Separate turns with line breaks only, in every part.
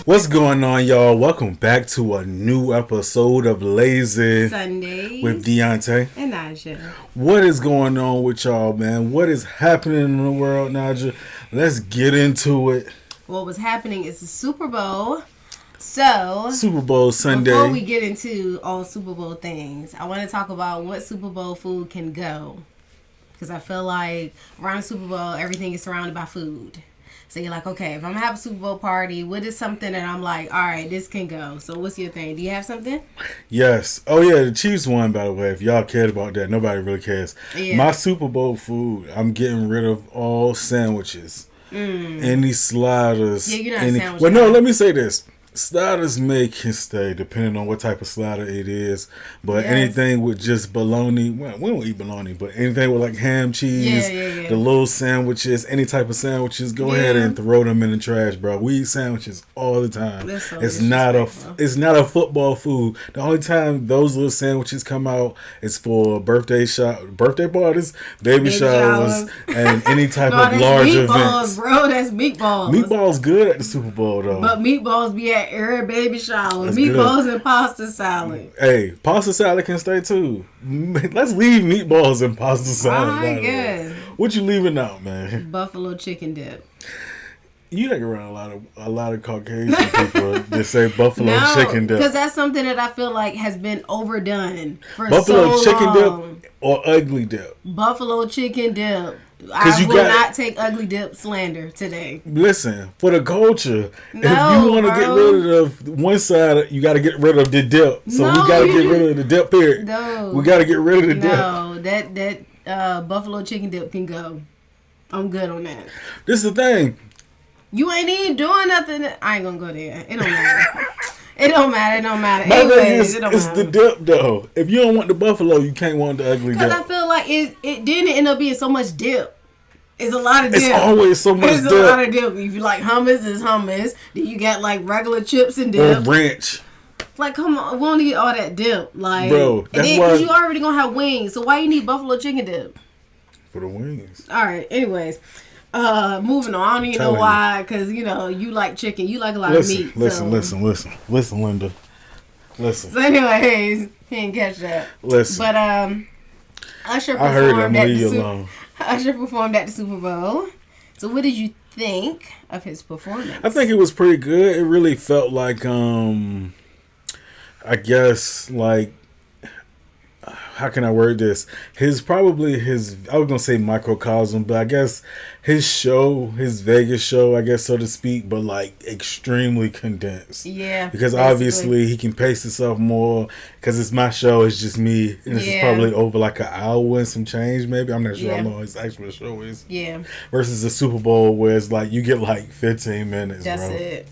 What's going on, y'all? Welcome back to a new episode of Lazy
Sundays
with Dionte
and NiJa.
What is going on with y'all, man? What is happening in the world, NiJa? Let's get into it.
What was happening is the Super Bowl. So,
Super Bowl Sunday.
Before we get into all Super Bowl things, I want to talk about what Super Bowl food can go. Because I feel like around the Super Bowl, everything is surrounded by food. So you're like, okay, if I'm going to have a Super Bowl party, what is something that I'm like, all right, this can go. So what's your thing? Do you have something?
Yes. Oh, yeah, the Chiefs won, by the way. If y'all cared about that, nobody really cares.
Yeah.
My Super Bowl food, I'm getting rid of all sandwiches. Any sliders.
Yeah, you're not a sandwich
Well, no,
guy.
let me say this. Sliders can stay depending on what type of slider it is. But
Yes.
anything with just bologna, well, we don't eat bologna, but anything with like ham, cheese,
Yeah.
the little sandwiches, any type of sandwiches, go ahead and throw them in the trash, bro. We eat sandwiches all the time.
That's so
it's not a football food. The only time those little sandwiches come out is for birthday parties, baby showers, and any type of large events.
Bro, that's meatballs.
Meatballs good at the Super Bowl though.
But meatballs be at every baby shower.
That's
Meatballs
good.
and pasta salad.
Hey, pasta salad can stay too. Let's leave meatballs and pasta salad.
I guess.
What you leaving out, man?
Buffalo chicken dip.
You hang around a lot of Caucasian people that say buffalo chicken dip.
Because that's something that I feel like has been overdone for
Buffalo
so
chicken
long.
dip or ugly dip?
Buffalo chicken dip. I will not take ugly dip slander today.
Listen, for the culture, if
No,
you want to get
bro.
rid of one side, you got to get rid of the dip. So
No,
we got to
you
get
didn't.
rid of the dip here.
No.
We got to get rid of the dip.
No, that buffalo chicken dip can go. I'm good on that.
This is the thing.
You ain't even doing nothing. I ain't gonna go there. It don't matter. It don't matter.
My thing
Anyways,
is,
it don't
it's
matter.
the dip though. If you don't want the buffalo, you can't want the ugly
Because
dip.
I feel like it didn't end up being so much dip. It's a lot of dip.
It's always so much
It's
dip.
a lot of dip. If you like hummus, it's hummus. Then you got like regular chips and
Or
dip.
ranch.
Like, come on, we want to get all that dip. Like,
Bro,
and
that's
then
why-
because you already gonna have wings, so why you need buffalo chicken dip?
For the wings.
All right. Anyways, moving on. I don't even know
Telling
why, because you like chicken. You like a lot of meat.
Listen, Linda. Listen.
So anyways, he didn't catch that.
Listen.
But Usher
I heard
performed
him.
at
Leave
the
you
Super.
alone.
Usher performed at the Super Bowl. So what did you think of his performance?
I think it was pretty good. It really felt like, I guess, like, how can I word this? I was going to say microcosm, but I guess his Vegas show, I guess, so to speak, but like extremely condensed.
Yeah.
Because
basically.
obviously he can pace himself more because it's my show, it's just me. And this is probably over like an hour and some change, maybe. I'm not sure how long his actual show is.
Yeah.
Versus the Super Bowl where it's like you get like 15 minutes,
That's
bro.
it.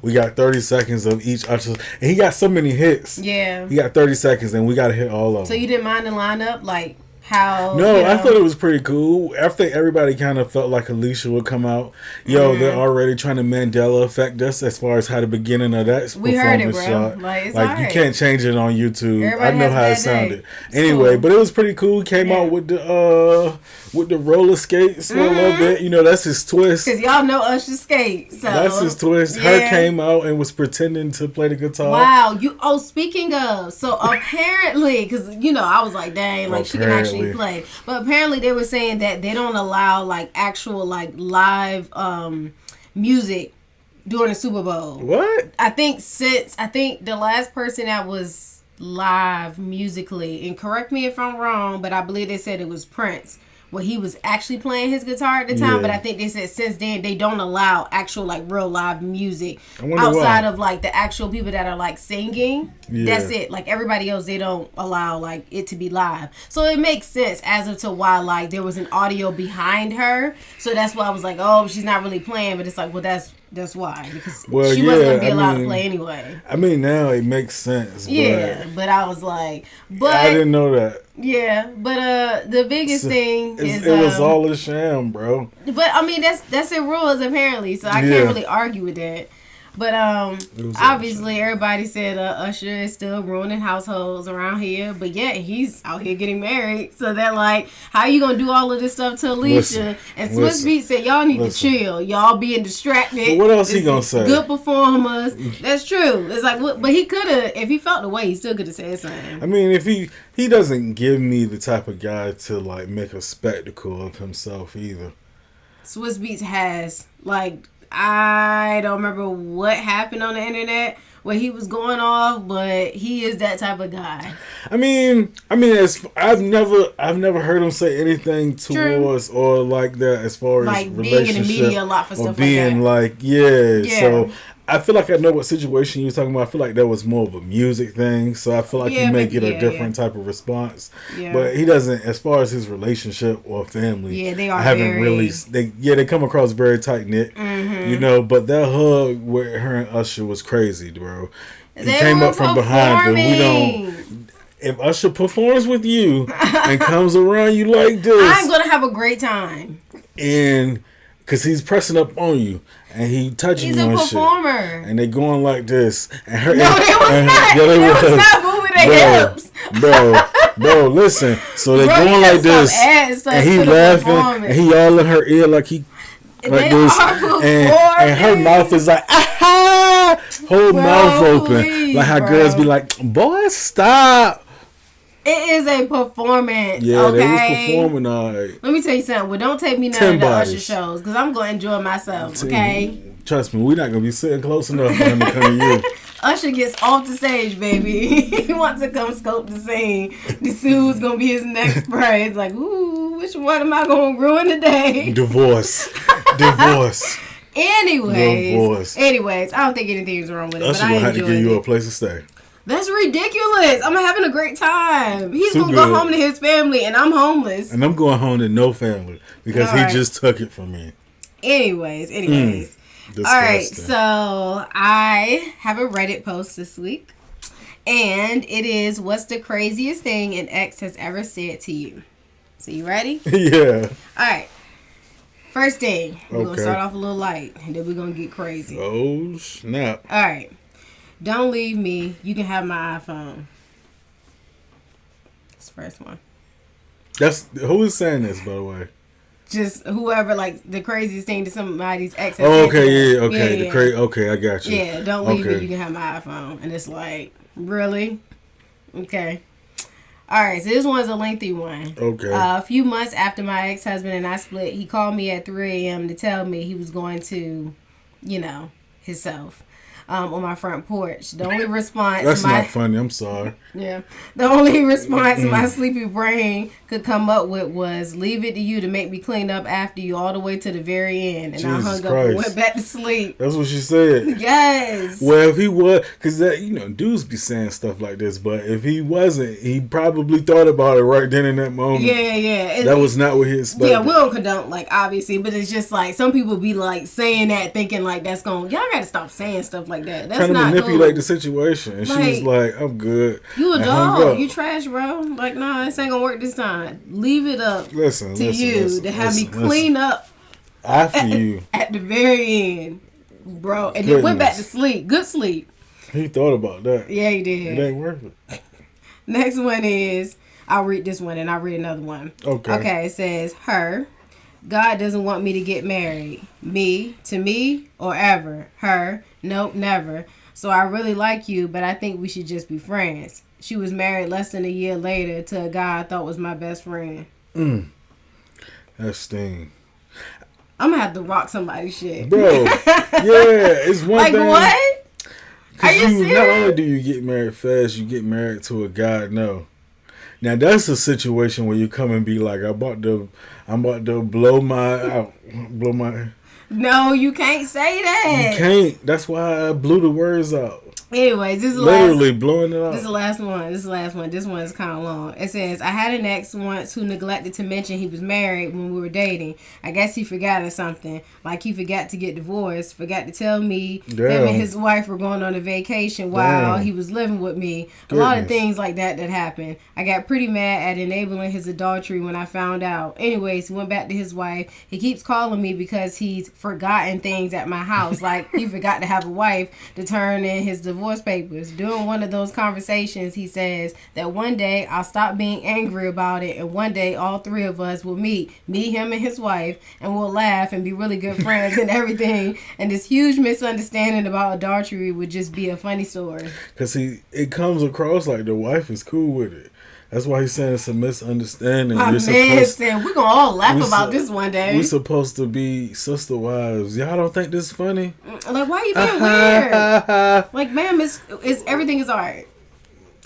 We got 30 seconds of each Usher. And he got so many hits.
Yeah.
He got 30 seconds and we got to hit all of them.
So you didn't mind the lineup? Like how...
No, I thought it was pretty cool. I think everybody kind of felt like Alicia would come out. They're already trying to Mandela affect us as far as how the beginning of that
We heard it,
performance
bro.
shot.
Like, it's
you
alright.
can't change it on YouTube.
Everybody
I know
has a
how it
bad
sounded.
day. It's
Anyway,
cool.
but it was pretty cool. He came out with the roller skates for a little bit. That's his twist.
Because y'all know Usher skate. So
That's his twist.
yeah.
Her came out and was pretending to play the guitar.
Wow. Speaking of, so apparently, because, I was like, dang, like she can actually play. But apparently they were saying that they don't allow like actual like live music during the Super Bowl.
What?
I think the last person that was live musically, and correct me if I'm wrong, but I believe they said it was Prince. Well, he was actually playing his guitar at the time, but I think they said since then they don't allow actual like real live music outside of like the actual people that are like singing. Yeah. That's it. Like everybody else, they don't allow like it to be live. So it makes sense as of to why like there was an audio behind her. So that's why I was like, oh, she's not really playing, but it's like, well, that's why, because she wasn't gonna be allowed to play anyway.
I mean, now it makes sense.
But I was like,
I didn't know that.
Yeah, but the biggest thing is
it was all a sham, bro.
But I mean, that's their rules apparently, so I can't really argue with that. But obviously everybody said Usher is still ruining households around here, but yet he's out here getting married. So they're like, how you gonna do all of this stuff to Alicia? And Swiss Beats said, y'all need to chill. Y'all being distracted.
But what else he gonna say?
Good performers. That's true. It's like, but he could have, if he felt the way, he still could have said something.
I mean, if he doesn't give me the type of guy to like make a spectacle of himself either.
Swiss Beats has, like, I don't remember what happened on the internet where he was going off, but he is that type of guy.
I mean, I've never heard him say anything towards or like that as far as
like being in the media a lot for stuff
being
like that.
Yeah. So I feel like I know what situation you're talking about. I feel like that was more of a music thing, so I feel like he may get a different type of response. Yeah. But he doesn't, as far as his relationship or family.
Yeah, they are.
They come across very tight knit. You know, but that hug with her and Usher was crazy, bro. He came up from behind them. If Usher performs with you and comes around you like this,
I'm gonna have a great time.
And because he's pressing up on you. And he touching you and shit. He's a performer. And they going like this. And her,
no, they was not moving their hips.
Bro, listen. So they going like this. And he laughing. And he all in her ear like he... Like this, and her mouth is like, ah, whole mouth open. Like how girls be like, boy, stop.
It is a performance.
Yeah,
okay?
They was performing all right.
Let me tell you something. Well, don't take me none of the Usher shows because I'm going to enjoy myself, okay?
Trust me, we're not going to be sitting close enough for him to come to you.
Usher gets off the stage, baby. He wants to come scope the scene. The Sue's going to be his next prize. Like, ooh, which one am I going to ruin today?
Divorce.
Anyways, I don't think anything's wrong with it.
Usher going to have to give you a place to stay.
That's ridiculous. I'm having a great time. He's going to go home to his family, and I'm homeless.
And I'm going home to no family because he just took it from me.
Anyways. All right, so I have a Reddit post this week, and it is, what's the craziest thing an ex has ever said to you? So you ready?
Yeah.
All right. First thing, we're going to start off a little light, and then we're going to get crazy.
Oh, snap.
All right. Don't leave me. You can have my iPhone. That's the first one.
Who is saying this, by the way?
Just whoever, like, the craziest thing to somebody's ex.
Okay, I got you.
Yeah, don't leave me. You can have my iPhone. And it's like, really? Okay. All right, so this one's a lengthy one.
Okay.
A few months after my ex-husband and I split, he called me at 3 a.m. to tell me he was going to, himself. On my front porch. The only response...
That's not funny. I'm sorry.
Yeah. The only response my sleepy brain could come up with was, leave it to you to make me clean up after you all the way to the very end. And I hung up and went back to sleep.
That's what she said.
Yes.
Well, if he was... Because, dudes be saying stuff like this. But if he wasn't, he probably thought about it right then in that moment.
Yeah.
That was not what he expected.
Yeah, we don't condone, like, obviously. But it's just like, some people be, like, saying that, thinking, like, that's going... Y'all got to stop saying stuff like that. That's
trying to
not
manipulate the situation, and she was like, "I'm good."
You a dog? You trash, bro? Like, nah, this ain't gonna work this time. Leave it up to you to have me clean up
after you
at the very end, bro. And then went back to sleep. Good sleep.
He thought about that.
Yeah, he did.
It ain't worth it.
Next one is, I'll read this one and I'll read another one. Okay. It says, her. God doesn't want me to get married. Me, to me, or ever. Her, nope, never. So I really like you, but I think we should just be friends. She was married less than a year later to a guy I thought was my best friend.
That sting.
I'm gonna have to rock somebody's shit.
Bro, it's one thing.
Like, what? Are you serious?
Not only do you get married fast, you get married to a guy, no. Now that's a situation where you come and be like, I'm about to blow my.
No, you can't say that.
You can't. That's why I blew the words out.
Anyways, this is
literally blowing it up.
This is the last one. This one is kind of long. It says, I had an ex once who neglected to mention he was married when we were dating. I guess he forgot or something. Like he forgot to get divorced. Forgot to tell me him and his wife were going on a vacation while he was living with me. A lot of things like that happened. I got pretty mad at enabling his adultery when I found out. Anyways, he went back to his wife. He keeps calling me because he's forgotten things at my house. Like he forgot to have a wife to turn in his divorce papers. During one of those conversations, he says that one day I'll stop being angry about it, and one day all three of us will meet, him, and his wife, and we'll laugh and be really good friends and everything. And this huge misunderstanding about adultery would just be a funny story.
Because it comes across like the wife is cool with it. That's why he's saying it's a misunderstanding.
My man saying we're going to all laugh about this one day.
We're supposed to be sister wives. Y'all don't think this is funny?
Like, why are you being weird? Like, ma'am, everything is all right.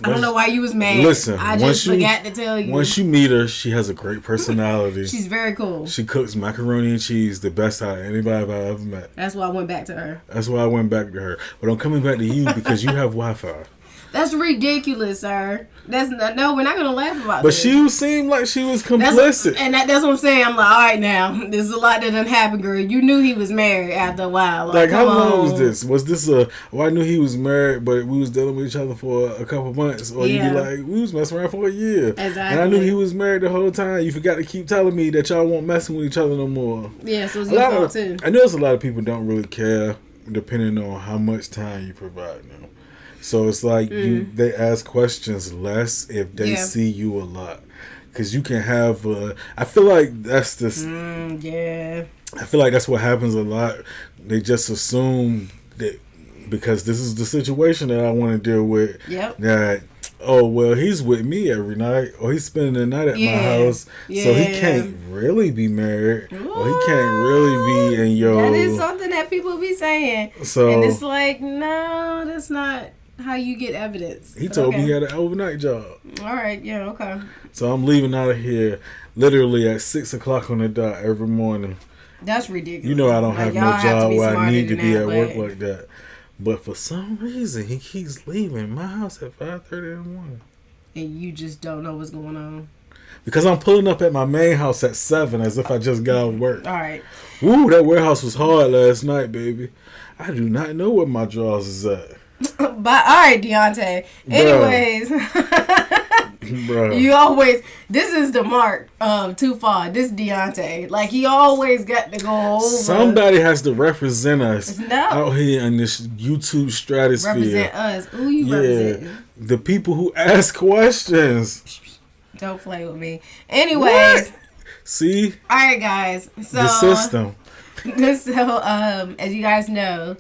I don't know why you was mad.
Listen,
I just forgot to tell you.
Once you meet her, she has a great personality.
She's very cool.
She cooks macaroni and cheese the best out of anybody I've ever met.
That's why I went back to her.
But I'm coming back to you because you have Wi-Fi.
That's ridiculous, sir. We're not gonna laugh about
but
this.
But she seemed like she was complicit.
That's what I'm saying. I'm like, all right, now there's a lot that done happened, girl. You knew he was married after a while.
Like how long was this? Was this I knew he was married, but we was dealing with each other for a couple months, or you'd be like, we was messing around for a year,
exactly.
And I knew he was married the whole time. You forgot to keep telling me that y'all won't messing with each other no more.
Yeah, so it's your fault too.
I know a lot of people don't really care, depending on how much time you provide them. So it's like they ask questions less if they see you a lot. Because you can have I feel like that's this... I feel like that's what happens a lot. They just assume that because this is the situation that I want to deal with, that, oh, well, he's with me every night, or he's spending the night at my house, so he can't really be married, or he can't really be in your...
That is something that people be saying.
So,
and it's like, no, that's not how you get evidence.
He told me he had an overnight job.
All right, yeah, okay.
So I'm leaving out of here literally at 6 o'clock on the dot every morning.
That's ridiculous.
You know I don't have no job where I need to be at work like that. But for some reason, he keeps leaving my house at 5:30 in the morning.
And you just don't know what's going on.
Because I'm pulling up at my main house at 7 as if I just got off work.
All right.
Woo, that warehouse was hard last night, baby. I do not know where my drawers is at.
But all right, Dionte. Anyways, you always, this is the mark of too far. This Dionte, like he always got to go over.
Somebody has to represent us out here in this YouTube stratosphere.
Represent us. Who you represent?
The people who ask questions.
Don't play with me. Anyways,
see.
All right, guys. So
the system.
So, as you guys know,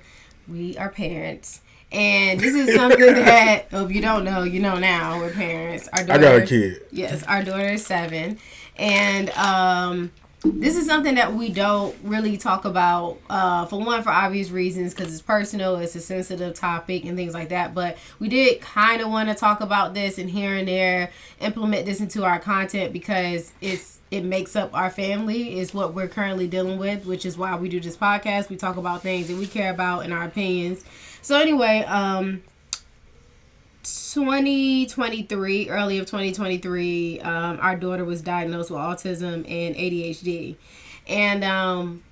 we are parents. And this is something that, if you don't know, you know now. We're parents. Our daughter,
I got a kid.
Yes, our daughter is 7. And this is something that we don't really talk about, for obvious reasons, because it's personal, it's a sensitive topic, and things like that. But we did kind of want to talk about this and here and there, implement this into our content because it makes up our family, is what we're currently dealing with, which is why we do this podcast. We talk about things that we care about and our opinions. So anyway, 2023, early of 2023, our daughter was diagnosed with autism and ADHD. And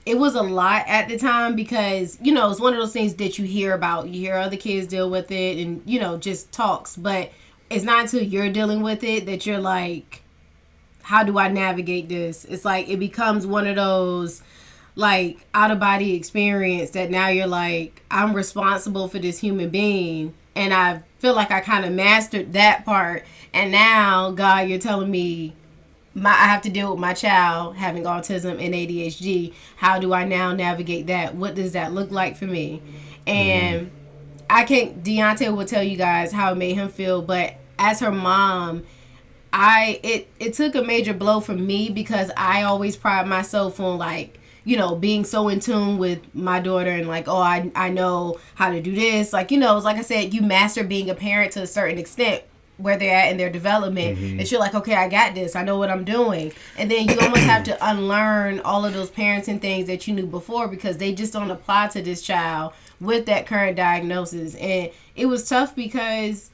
it was a lot at the time because, you know, it's one of those things that you hear about. You hear other kids deal with it and, you know, just talks. But it's not until you're dealing with it that you're like, how do I navigate this? It's like it becomes one of those like out of body experience that now you're like, I'm responsible for this human being, and I feel like I kind of mastered that part, and now God, you're telling me I have to deal with my child having autism and ADHD. How do I now navigate that? What does that look like for me? And Dionte will tell you guys how it made him feel, but as her mom, it took a major blow for me because I always pride myself on like, you know, being so in tune with my daughter and like, oh, I know how to do this. Like, you know, it's like I said, you master being a parent to a certain extent where they're at in their development. And you're like, okay, I got this. I know what I'm doing. And then you almost have to unlearn all of those parenting things that you knew before because they just don't apply to this child with that current diagnosis. And it was tough because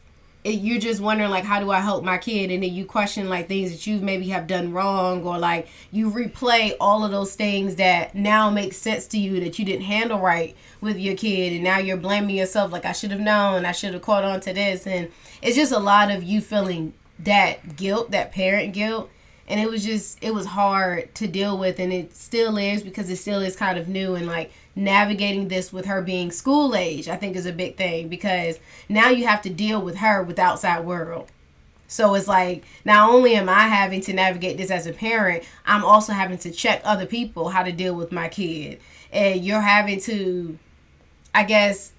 you're just wondering, like, how do I help my kid? And then you question, like, things that you maybe have done wrong, or like you replay all of those things that now make sense to you that you didn't handle right with your kid, and now you're blaming yourself, like, I should have known, I should have caught on to this. And it's just a lot of you feeling that guilt, that parent guilt. And it was hard to deal with, and it still is, because it still is kind of new. And like navigating this with her being school age, I think is a big thing, because now you have to deal with her with the outside world. So it's like, not only am I having to navigate this as a parent, I'm also having to check other people how to deal with my kid. And you're having to, I guess,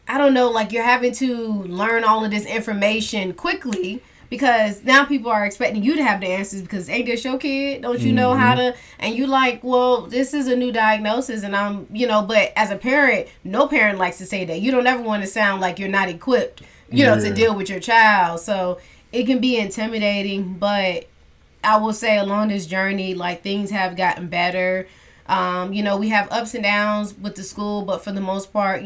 I don't know, like you're having to learn all of this information quickly, because now people are expecting you to have the answers, because ain't this your kid? Don't you know how to? And you like, well, this is a new diagnosis, and I'm, but as a parent, no parent likes to say that. You don't ever want to sound like you're not equipped, to deal with your child. So it can be intimidating, but I will say along this journey, like things have gotten better. We have ups and downs with the school, but for the most part,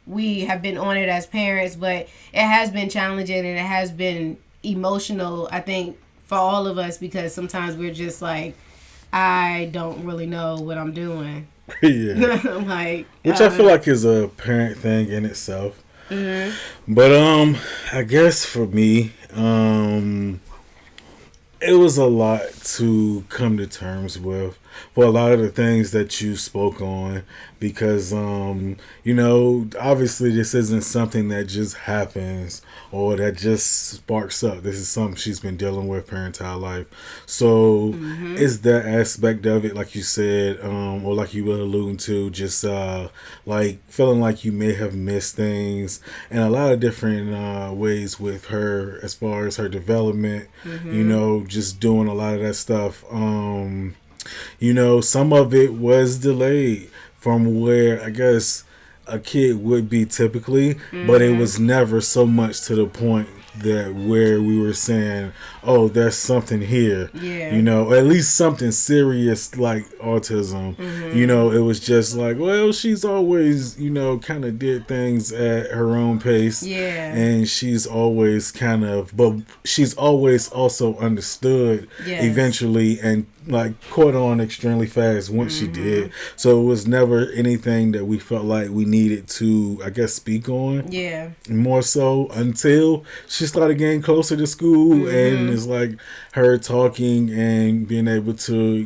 we have been on it as parents, but it has been challenging, and it has been emotional, I think, for all of us, because sometimes we're just like, I don't really know what I'm doing.
Yeah.
Like,
which I feel like is a parent thing in itself. Mm-hmm. But I guess for me, it was a lot to come to terms with for a lot of the things that you spoke on, because obviously this isn't something that just happens or that just sparks up. This is something she's been dealing with her entire life. So it's that aspect of it, like you said, or like you were alluding to, just like feeling like you may have missed things, and a lot of different ways with her as far as her development, just doing a lot of that stuff. Some of it was delayed from where I guess a kid would be typically, but it was never so much to the point that where we were saying, oh, there's something here, or at least something serious like autism. It was just like, well, she's always, kind of did things at her own pace, and she's always but she's always also understood eventually, and like caught on extremely fast once she did. So it was never anything that we felt like we needed to, I guess, speak on. More so until she started getting closer to school, and it's like her talking and being able to,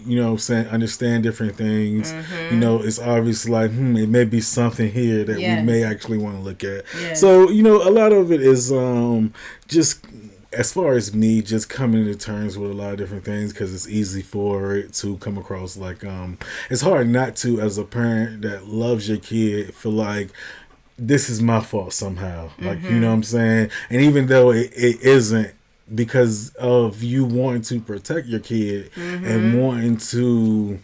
understand different things. It's obvious like, it may be something here that we may actually want to look at. So, a lot of it is just, as far as me, just coming to terms with a lot of different things, because it's easy for it to come across like, it's hard not to, as a parent that loves your kid, feel like this is my fault somehow. Like, you know what I'm saying? And even though it isn't, because of you wanting to protect your kid and wanting to,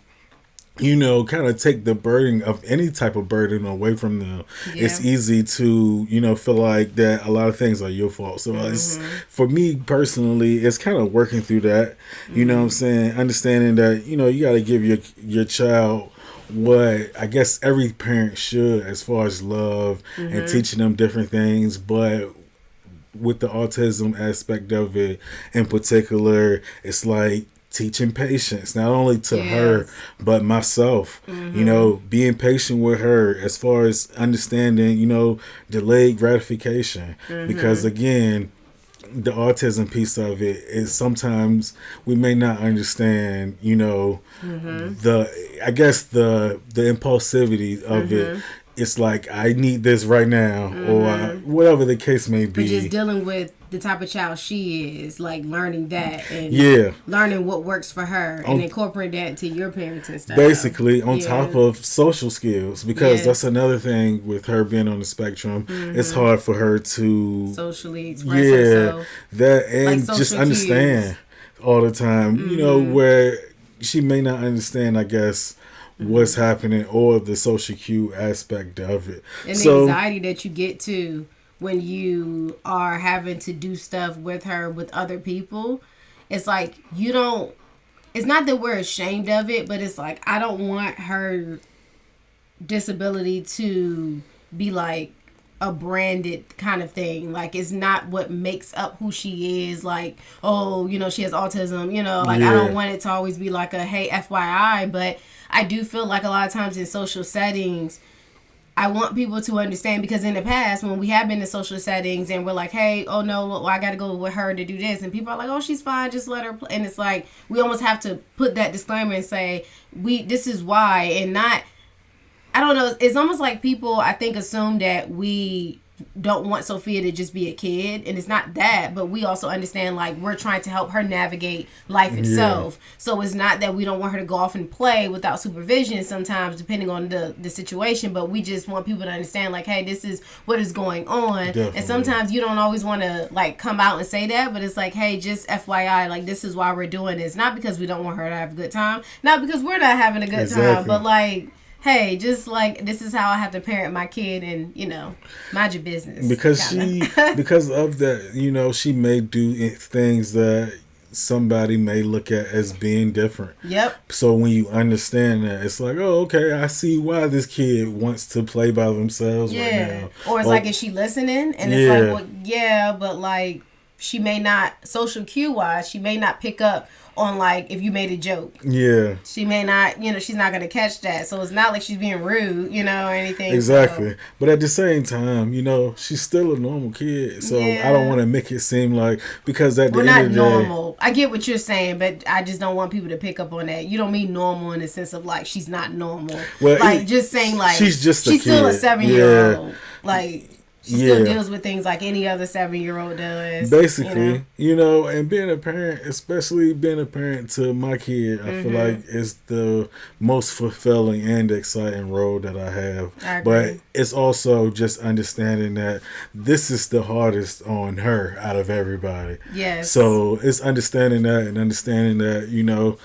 kind of take the burden of any type of burden away from them, it's easy to, feel like that a lot of things are your fault. So it's, for me personally, it's kind of working through that, you know what I'm saying? Understanding that, you got to give your child what I guess every parent should, as far as love and teaching them different things, but with the autism aspect of it in particular, it's like teaching patience, not only to her but myself. Being patient with her as far as understanding, delayed gratification, because again, the autism piece of it is sometimes we may not understand, the, I guess the impulsivity of it. It's like, I need this right now, or whatever the case may be.
But just dealing with the type of child she is, like learning that and learning what works for her and incorporating that into your parenting style.
Basically, on top of social skills, because that's another thing with her being on the spectrum. It's hard for her to
socially express herself.
That, and like just understand all the time, where she may not understand, I guess, what's happening, or the social cue aspect of it.
And the anxiety that you get to when you are having to do stuff with her with other people. It's like, it's not that we're ashamed of it, but it's like, I don't want her disability to be like a branded kind of thing. Like, it's not what makes up who she is. Like, oh, you know, she has autism, you know, like, I don't want it to always be like a, hey, FYI, but I do feel like a lot of times in social settings, I want people to understand, because in the past, when we have been in social settings and we're like, hey, oh no, well, I got to go with her to do this, and people are like, oh, she's fine, just let her play. And it's like, we almost have to put that disclaimer and say, this is why, and not, I don't know, it's almost like people, I think, assume that we don't want Sophia to just be a kid, and it's not that, but we also understand, like, we're trying to help her navigate life itself. So it's not that we don't want her to go off and play without supervision sometimes, depending on the situation, but we just want people to understand, like, hey, this is what is going on. Definitely. And sometimes you don't always want to, like, come out and say that, but it's like, hey, just FYI, like, this is why we're doing this. Not because we don't want her to have a good time, not because we're not having a good time, but, like, hey, just like, this is how I have to parent my kid, and, you know, mind your business.
Because because of that, you know, she may do things that somebody may look at as being different. Yep. So when you understand that, it's like, oh, okay, I see why this kid wants to play by themselves right now.
Or it's like, is she listening? And it's like, well, yeah, but like, she may not, social cue wise, she may not pick up on, like, if you made a joke. Yeah. She may not, you know, she's not going to catch that. So it's not like she's being rude, you know, or anything.
Exactly. So. But at the same time, you know, she's still a normal kid. So I don't want to make it seem like, because at the end of the day.
Not normal. I get what you're saying, but I just don't want people to pick up on that. You don't mean normal in the sense of, like, she's not normal. Well, like, just saying, like, she's still a 7-year-old. Like, she still deals with things like any other 7-year-old does.
Basically, you know, and being a parent, especially being a parent to my kid, I feel like it's the most fulfilling and exciting role that I have. But it's also just understanding that this is the hardest on her out of everybody. Yes. So it's understanding that, and understanding that, you know,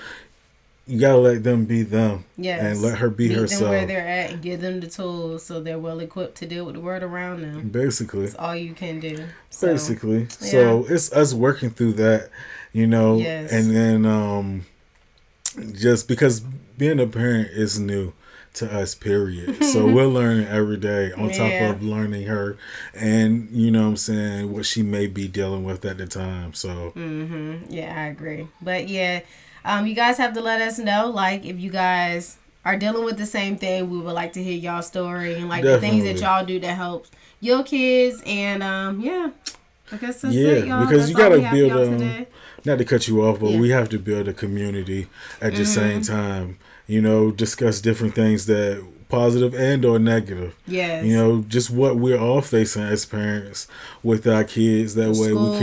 you gotta let them be them. Yes. And let her be herself. Meet them
where they're at and give them the tools so they're well equipped to deal with the world around them.
Basically.
That's all you can do. So,
basically. Yeah. So it's us working through that, you know. Yes. And then just because being a parent is new to us, period. So we're learning every day on top of learning her, and, you know what I'm saying, what she may be dealing with at the time. So
yeah, I agree. But yeah, you guys have to let us know, like, if you guys are dealing with the same thing. We would like to hear y'all story, and like the things that y'all do that helps your kids. And yeah, I guess that's it, y'all.
Because you gotta build not to cut you off, but we have to build a community at the same time. You know, discuss different things that positive and or negative. Yes. You know, just what we're all facing as parents with our kids. That way we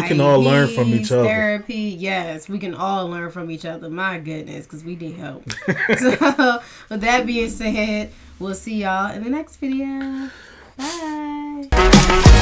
can all learn from each other.
Therapy, yes, we can all learn from each other. My goodness, because we need help. So, with that being said, we'll see y'all in the next video. Bye.